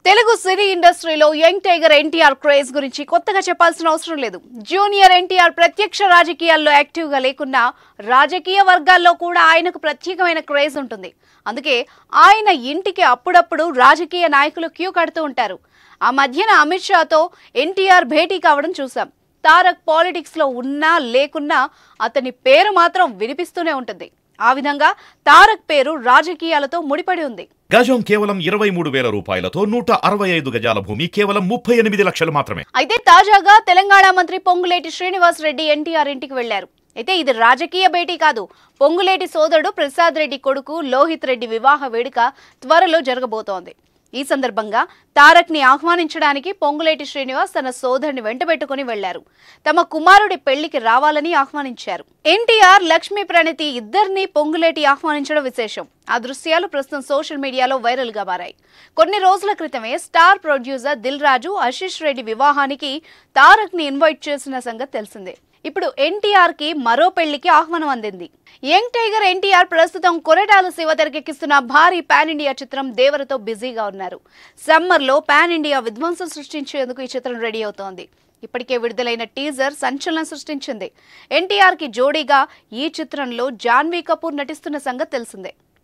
తెలుగు సినీ ఇండస్ట్రీలో young tiger NTR craze గురించి కొత్తగా చెప్పాల్సిన అవసరం లేదు. జూనియర్ ఎన్టీఆర్ ప్రత్యక్ష రాజకీయాల్లో యాక్టివ్గా లేకున్నా రాజకీయ వర్గాల్లో కూడా ఆయనకు ప్రత్యేకమైన క్రేజ్ ఉంటుంది. అందుకే ఆయన ఇంటికి అప్పుడప్పుడు రాజకీయ నాయకులు క్యూ కడుతూ ఉంటారు. ఆ మధ్యన అమిత్ షాతో ఎన్టీఆర్ భేటీ కావడం చూసాం. తారక్ పాలిటిక్స్ లో ఉన్నా లేకున్నా అతని పేరు మాత్రం వినిపిస్తూనే ఉంటుంది. ఆ విధంగా తారక్ పేరు రాజకీయాలతో ముడిపడి ఉంది. గజం కేవలం 23,000 రూపాయలతో 165 గజాల భూమి కేవలం 38 లక్షలు మాత్రమే. అయితే తాజాగా తెలంగాణ మంత్రి పొంగులేటి శ్రీనివాస్ రెడ్డి ఎన్టీఆర్ ఇంటికి వెళ్లారు. అయితే ఇది రాజకీయ భేటీ కాదు. పొంగులేటి సోదరుడు ప్రసాద్ రెడ్డి కొడుకు లోహిత్ రెడ్డి వివాహ వేడుక త్వరలో జరగబోతోంది. ఈ సందర్భంగా తారక్ ని ఆహ్వానించడానికి పొంగులేటి శ్రీనివాస్ తన సోదరుని వెంటబెట్టుకుని వెళ్లారు. తమ కుమారుడి పెళ్లికి రావాలని ఆహ్వానించారు. ఎన్టీఆర్, లక్ష్మీ ప్రణతి ఇద్దరిని పొంగులేటి ఆహ్వానించడం విశేషం. ఆ దృశ్యాలు ప్రస్తుతం సోషల్ మీడియాలో వైరల్ గా మారాయి. కొన్ని రోజుల క్రితమే స్టార్ ప్రొడ్యూసర్ దిల్ రాజు, ఆశీష్ రెడ్డి వివాహానికి తారక్ ని ఇన్వైట్ చేసిన సంగతి తెలిసిందే. ఇప్పుడు ఎన్టీఆర్ కి మరో పెళ్లికి ఆహ్వానం అందింది. యంగ్ టైగర్ ఎన్టీఆర్ ప్రస్తుతం కొరటాల శివ తెరకెక్కిస్తున్న భారీ పాన్ ఇండియా చిత్రం దేవరతో బిజీగా ఉన్నారు. సమ్మర్ లో పాన్ ఇండియా విధ్వంసం సృష్టించేందుకు ఈ చిత్రం రెడీ అవుతోంది. ఇప్పటికే విడుదలైన టీజర్ సంచలనం సృష్టించింది. ఎన్టీఆర్ కి జోడీగా ఈ చిత్రంలో జాన్వీ కపూర్ నటిస్తున్న సంగతి తెలిసిందే.